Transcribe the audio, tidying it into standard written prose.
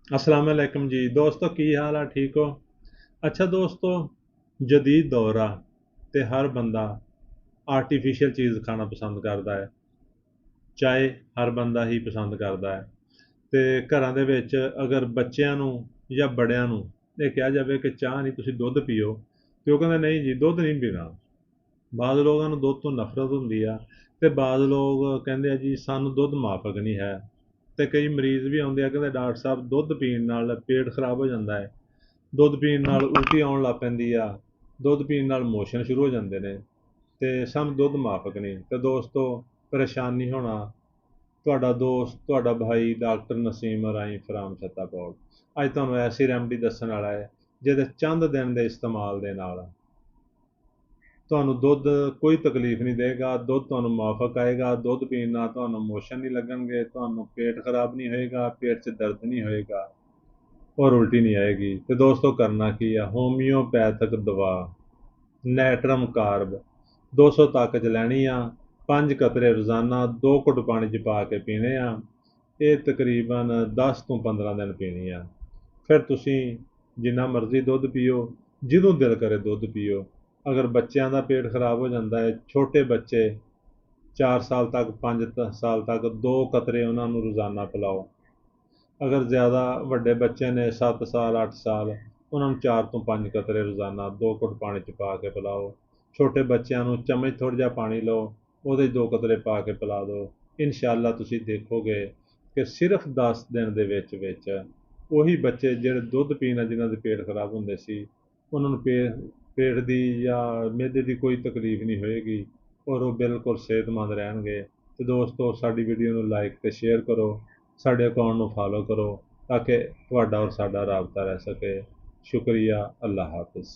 अस्सलाम वालेकुम जी दोस्तों की हाल है ठीक हो। अच्छा दोस्तों, जदीद दौर आ ते हर बंदा आर्टिफिशियल चीज़ खाना पसंद करदा है। ਚਾਏ ਹਰ ਬੰਦਾ ਹੀ ਪਸੰਦ ਕਰਦਾ ਹੈ। ਤੇ ਘਰਾਂ ਦੇ ਵਿੱਚ ਅਗਰ ਬੱਚਿਆਂ ਨੂੰ ਜਾਂ ਬੜਿਆਂ ਨੂੰ ਇਹ ਕਿਹਾ ਜਾਵੇ ਕਿ ਚਾਹ ਨਹੀਂ ਤੁਸੀਂ ਦੁੱਧ ਪੀਓ, ਤੇ ਉਹ ਕਹਿੰਦੇ ਨਹੀਂ ਜੀ ਦੁੱਧ ਨਹੀਂ ਪੀਣਾ। ਬਾਜ਼ ਲੋਕਾਂ ਨੂੰ ਦੁੱਧ ਤੋਂ ਨਫ਼ਰਤ ਹੁੰਦੀ ਆ, ਤੇ ਬਾਜ਼ ਲੋਕ ਕਹਿੰਦੇ ਆ ਜੀ ਸਾਨੂੰ ਦੁੱਧ ਮਾਫਕ ਨਹੀਂ ਹੈ। ਤੇ ਕਈ ਮਰੀਜ਼ ਵੀ ਆਉਂਦੇ ਆ, ਕਹਿੰਦੇ ਡਾਕਟਰ ਸਾਹਿਬ ਦੁੱਧ ਪੀਣ ਨਾਲ ਪੇਟ ਖਰਾਬ ਹੋ ਜਾਂਦਾ ਹੈ, ਦੁੱਧ ਪੀਣ ਨਾਲ ਉਲਟੀ ਆਉਣ ਲੱਗ ਪੈਂਦੀ ਆ, ਦੁੱਧ ਪੀਣ ਨਾਲ ਮੋਸ਼ਨ ਸ਼ੁਰੂ ਹੋ ਜਾਂਦੇ ਨੇ, ਤੇ ਸਾਨੂੰ ਦੁੱਧ ਮਾਫਕ ਨਹੀਂ। ਤੇ ਦੋਸਤੋ, ਪਰੇਸ਼ਾਨ ਨਹੀਂ ਹੋਣਾ। ਤੁਹਾਡਾ ਦੋਸਤ ਤੁਹਾਡਾ ਭਾਈ ਡਾਕਟਰ ਨਸੀਮ ਰਾਈ ਫਰਾਮ ਛੱਤਾਪੁਰ ਅੱਜ ਤੁਹਾਨੂੰ ਐਸੀ ਰੈਮਡੀ ਦੱਸਣ ਵਾਲਾ ਹੈ ਜਿਹਦੇ ਚੰਦ ਦਿਨ ਦੇ ਇਸਤੇਮਾਲ ਦੇ ਨਾਲ ਤੁਹਾਨੂੰ ਦੁੱਧ ਕੋਈ ਤਕਲੀਫ ਨਹੀਂ ਦੇਗਾ। ਦੁੱਧ ਤੁਹਾਨੂੰ ਮਾਫਕ ਆਏਗਾ। ਦੁੱਧ ਪੀਣ ਨਾਲ ਤੁਹਾਨੂੰ ਮੋਸ਼ਨ ਨਹੀਂ ਲੱਗਣਗੇ, ਤੁਹਾਨੂੰ ਪੇਟ ਖਰਾਬ ਨਹੀਂ ਹੋਏਗਾ, ਪੇਟ 'ਚ ਦਰਦ ਨਹੀਂ ਹੋਏਗਾ, ਔਰ ਉਲਟੀ ਨਹੀਂ ਆਏਗੀ। ਤੇ ਦੋਸਤੋ, ਕਰਨਾ ਕੀ ਆ, ਹੋਮਿਓਪੈਥਿਕ ਦਵਾ ਨੈਟਰਮ ਕਾਰਬ 200 ਤੱਕ 'ਚ ਲੈਣੀ ਆ। 5 ਕਤਰੇ ਰੋਜ਼ਾਨਾ 2 ਘੁੱਟ ਪਾਣੀ 'ਚ ਪਾ ਕੇ ਪੀਣੇ ਆ। ਇਹ ਤਕਰੀਬਨ 10 ਤੋਂ 15 ਦਿਨ ਪੀਣੀ ਆ। ਫਿਰ ਤੁਸੀਂ ਜਿੰਨਾ ਮਰਜ਼ੀ ਦੁੱਧ ਪੀਓ, ਜਦੋਂ ਦਿਲ ਕਰੇ ਦੁੱਧ ਪੀਓ। ਅਗਰ ਬੱਚਿਆਂ ਦਾ ਪੇਟ ਖਰਾਬ ਹੋ ਜਾਂਦਾ ਹੈ, ਛੋਟੇ ਬੱਚੇ 4 ਸਾਲ ਤੱਕ 5 ਸਾਲ ਤੱਕ 2 ਕਤਰੇ ਉਹਨਾਂ ਨੂੰ ਰੋਜ਼ਾਨਾ ਪਿਲਾਓ। ਅਗਰ ਜ਼ਿਆਦਾ ਵੱਡੇ ਬੱਚੇ ਨੇ 7 ਸਾਲ 8 ਸਾਲ, ਉਹਨਾਂ ਨੂੰ 4 ਤੋਂ 5 ਕਤਰੇ ਰੋਜ਼ਾਨਾ 2 ਘੁੱਟ ਪਾਣੀ 'ਚ ਪਾ ਕੇ ਪਿਲਾਓ। ਛੋਟੇ ਬੱਚਿਆਂ ਨੂੰ ਚਮਚ ਥੋੜ੍ਹਾ ਜਿਹਾ ਪਾਣੀ ਲਓ, ਉਹਦੇ 'ਚ 2 ਕਤਰੇ ਪਾ ਕੇ ਪਿਲਾ ਦਿਓ। ਇਨਸ਼ਾਅੱਲਾ ਤੁਸੀਂ ਦੇਖੋਗੇ ਕਿ ਸਿਰਫ 10 ਦਿਨ ਦੇ ਵਿੱਚ ਉਹੀ ਬੱਚੇ ਜਿਹੜੇ ਦੁੱਧ ਪੀਣ ਨਾਲ ਜਿਨ੍ਹਾਂ ਦੇ ਪੇਟ ਖਰਾਬ ਹੁੰਦੇ ਸੀ, ਉਹਨਾਂ ਨੂੰ ਪੇਟ ਦੀ ਜਾਂ ਮਿਹਦੇ ਦੀ ਕੋਈ ਤਕਲੀਫ ਨਹੀਂ ਹੋਏਗੀ, ਔਰ ਉਹ ਬਿਲਕੁਲ ਸਿਹਤਮੰਦ ਰਹਿਣਗੇ। ਤੇ ਦੋਸਤੋ, ਸਾਡੀ ਵੀਡੀਓ ਨੂੰ ਲਾਈਕ ਅਤੇ ਸ਼ੇਅਰ ਕਰੋ, ਸਾਡੇ ਅਕਾਊਂਟ ਨੂੰ ਫਾਲੋ ਕਰੋ ਤਾਂ ਕਿ ਤੁਹਾਡਾ ਔਰ ਸਾਡਾ ਰਾਬਤਾ ਰਹਿ ਸਕੇ। ਸ਼ੁਕਰੀਆ, ਅੱਲਾ ਹਾਫਿਜ਼।